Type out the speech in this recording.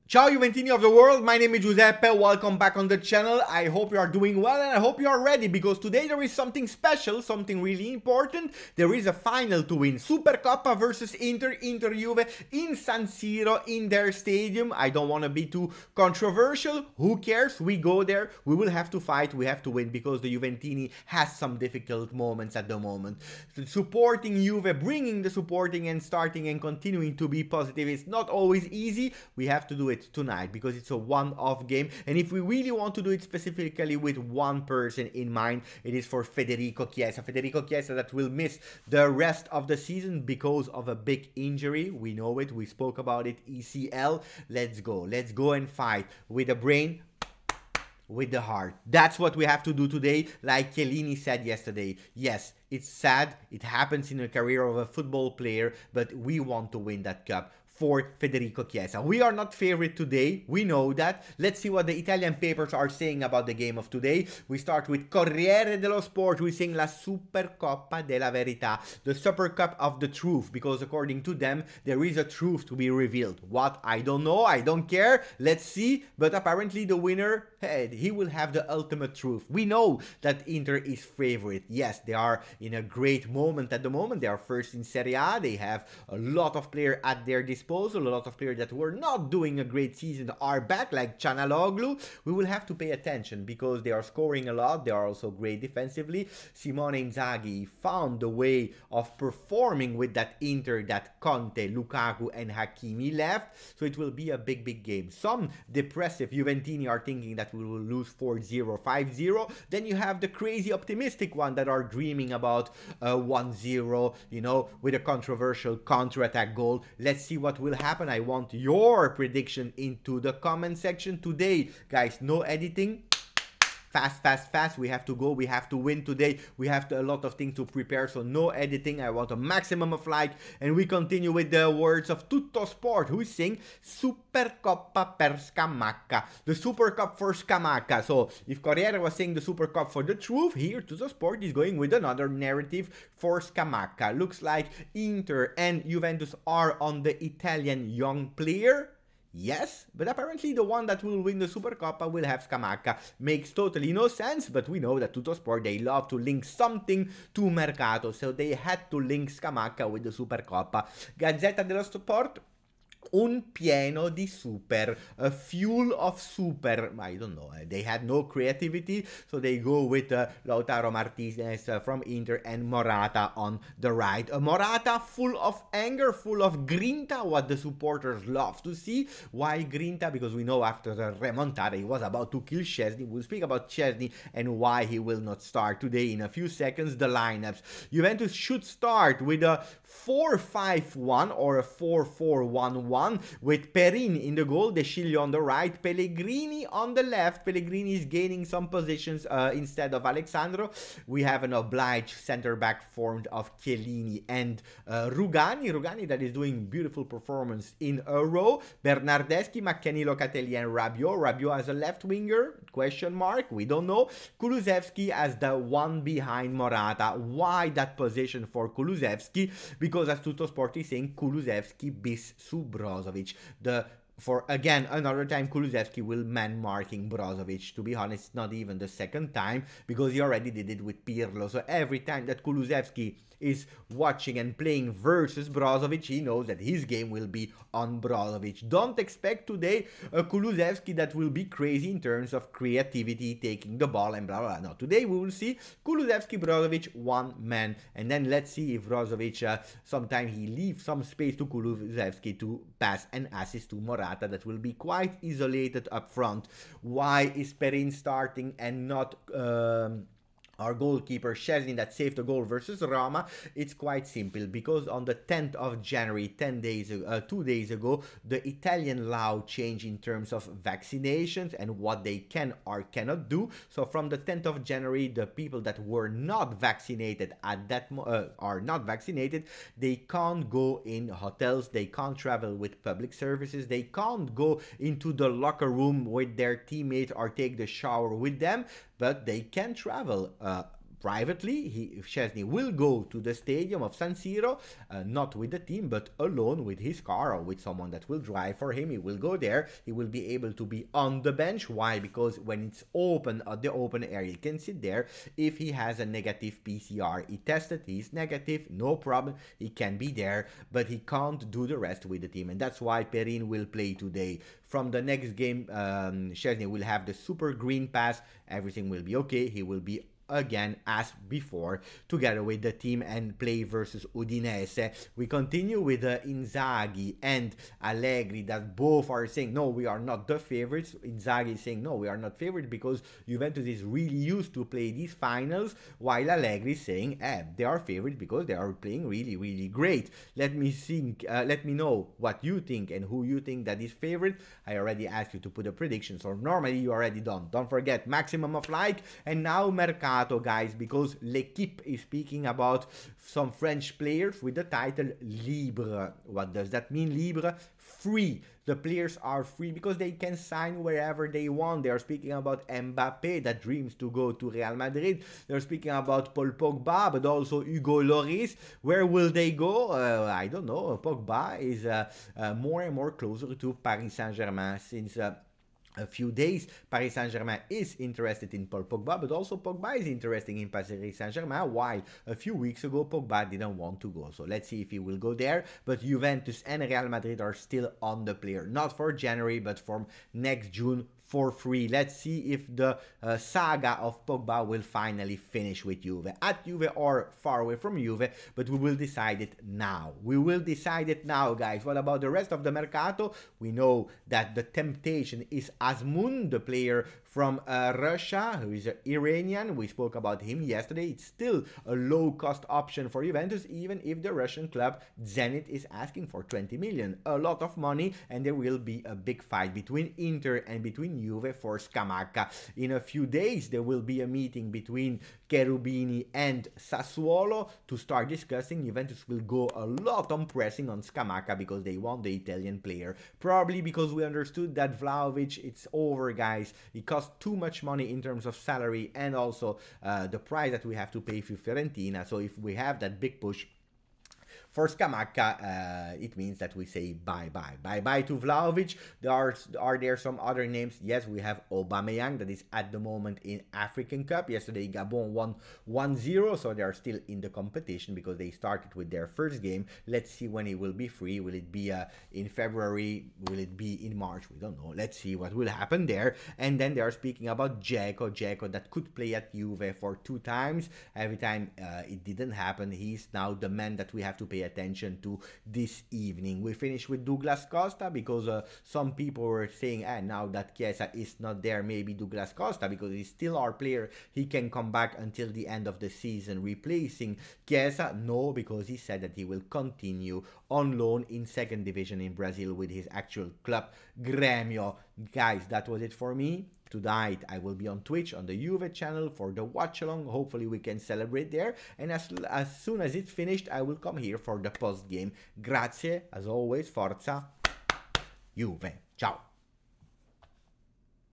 Ciao Juventini of the world, my name is Giuseppe, welcome back on the channel. I hope you are doing well and I hope you are ready because today there is something special, something really important. There is a final to win, SuperCoppa versus Inter Juve in San Siro in their stadium. I don't want to be too controversial, who cares, we go there, we will have to fight, we have to win because the Juventini has some difficult moments at the moment. Supporting Juve, bringing the supporting and starting and continuing to be positive is not always easy. We have to do it tonight because it's a one-off game, and if we really want to do it specifically with one person in mind, it is for Federico Chiesa that will miss the rest of the season because of a big injury. We know it, we spoke about it, ECL. Let's go and fight with the brain, with the heart. That's what we have to do today, like Chiellini said yesterday. Yes, it's sad, it happens in the career of a football player, but we want to win that cup for Federico Chiesa. We are not favorite today, we know that. Let's see what the Italian papers are saying about the game of today. We start with Corriere dello Sport, we saying La Supercoppa della Verità, the Super Cup of the truth, because according to them, there is a truth to be revealed. What? I don't know, I don't care, let's see, but apparently the winner, hey, he will have the ultimate truth. We know that Inter is favorite. Yes, they are in a great moment at the moment. They are first in Serie A, they have a lot of players at their disposal. A lot of players that were not doing a great season are back, like Canaloglu. We will have to pay attention because they are scoring a lot. They are also great defensively. Simone Inzaghi found a way of performing with that Inter that Conte, Lukaku and Hakimi left. So it will be a big game. Some depressive Juventini are thinking that we will lose 4-0, 5-0. Then you have the crazy optimistic one that are dreaming about 1-0, you know, with a controversial counter-attack goal. Let's see what will happen. I want your prediction into the comment section today, guys. No editing, fast. We have to go, we have to win today, we have a lot of things to prepare, so no editing. I want a maximum of like, and we continue with the words of Tutto Sport, who is saying Supercoppa per Scamacca, the Super Cup for Scamacca. So if Corriere was saying the Super Cup for the truth, here Tutto Sport is going with another narrative for Scamacca. Looks like Inter and Juventus are on the Italian young player. Yes, but apparently the one that will win the Supercoppa will have Scamacca. Makes totally no sense, but we know that Tuttosport, they love to link something to Mercato, so they had to link Scamacca with the Supercoppa. Gazzetta dello Sport, un pieno di super, a fuel of super. I don't know, they had no creativity, so they go with Lautaro Martinez from Inter and Morata on the right. Morata full of anger, full of grinta, what the supporters love to see. Why grinta? Because we know after the remontada he was about to kill Szczesny. We'll speak about Szczesny and why he will not start today in a few seconds. The lineups, Juventus should start with a 4-5-1 or a 4-4-1-1 with Perin in the goal, De Sciglio on the right, Pellegrini on the left. Pellegrini is gaining some positions instead of Alexandro. We have an obliged center back formed of Chiellini and Rugani that is doing beautiful performance in a row. Bernardeschi, McKennie, Locatelli and Rabiot as a left winger, question mark, we don't know. Kulusevski as the one behind Morata. Why that position for Kulusevski? Because as Tutto Sport is saying, Kulusevski bis su Brozovic. For again another time Kulusevski will man marking Brozovic. To be honest, not even the second time, because he already did it with Pirlo. So every time that Kulusevski is watching and playing versus Brozovic, he knows that his game will be on Brozovic. Don't expect today a Kulusevski that will be crazy in terms of creativity, taking the ball and blah blah. No, today we will see Kulusevski, Brozovic, one man, and then let's see if Brozovic sometimes he leaves some space to Kulusevski to pass and assist to Morata. That will be quite isolated up front. Why is Perin starting and not our goalkeeper Szczesny that saved the goal versus Roma? It's quite simple, because on the 10th of January, 2 days ago, the Italian law changed in terms of vaccinations and what they can or cannot do. So from the 10th of January, the people that were not vaccinated at that are not vaccinated, they can't go in hotels, they can't travel with public services, they can't go into the locker room with their teammates or take the shower with them, but they can travel privately. Szczęsny will go to the stadium of San Siro, not with the team, but alone with his car or with someone that will drive for him. He will go there. He will be able to be on the bench. Why? Because when it's open at the open air, he can sit there. If he has a negative PCR, he tested, he's negative, no problem. He can be there, but he can't do the rest with the team, and that's why Perin will play today. From the next game, Szczęsny will have the super green pass. Everything will be okay. He will be again as before together with the team and play versus Udinese. We continue with Inzaghi and Allegri, that both are saying no, we are not the favorites. Inzaghi is saying no, we are not favorites because Juventus is really used to play these finals, while Allegri is saying they are favorites because they are playing really great. Let me know what you think and who you think that is favorite. I already asked you to put a prediction, so normally you already done. Don't forget maximum of like. And now Mercato, guys, because L'Equipe is speaking about some French players with the title libre. What does that mean, libre? Free. The players are free because they can sign wherever they want. They are speaking about Mbappe that dreams to go to Real Madrid. They're speaking about Paul Pogba, but also Hugo Lloris. Where will they go? I don't know. Pogba is more and more closer to Paris Saint-Germain since a few days. Paris Saint-Germain is interested in Paul Pogba, but also Pogba is interested in Paris Saint-Germain, while a few weeks ago Pogba didn't want to go. So let's see if he will go there. But Juventus and Real Madrid are still on the player, not for January, but from next June for free. Let's see if the saga of Pogba will finally finish with Juve, at Juve or far away from Juve, but we will decide it now. We will decide it now, guys. What about the rest of the Mercato? We know that the temptation is Azmoun, the player from Russia, who is Iranian. We spoke about him yesterday. It's still a low-cost option for Juventus, even if the Russian club Zenit is asking for 20 million. A lot of money, and there will be a big fight between Inter and between Juve for Scamacca. In a few days, there will be a meeting between Cherubini and Sassuolo to start discussing. Juventus will go a lot on pressing on Scamacca because they want the Italian player. Probably because we understood that Vlahovic, it's over, guys. It costs too much money in terms of salary and also the price that we have to pay for Fiorentina. So if we have that big push for Scamacca, it means that we say bye-bye. Bye-bye to Vlahovic. Are there some other names? Yes, we have Aubameyang that is at the moment in African Cup. Yesterday, Gabon won 1-0, so they are still in the competition because they started with their first game. Let's see when he will be free. Will it be in February? Will it be in March? We don't know. Let's see what will happen there. And then they are speaking about Dzeko that could play at Juve for 2 times. Every time it didn't happen, he's now the man that we have to pay attention to this evening. We finish with Douglas Costa because some people were saying now that Chiesa is not there, maybe Douglas Costa, because he's still our player, he can come back until the end of the season replacing Chiesa. No, because he said that he will continue on loan in 2nd division in Brazil with his actual club Grêmio. Guys, that was it for me. Tonight I will be on Twitch on the Juve channel for the watch along. Hopefully we can celebrate there, and as soon as it's finished I will come here for the post game. Grazie, as always, forza Juve. Ciao.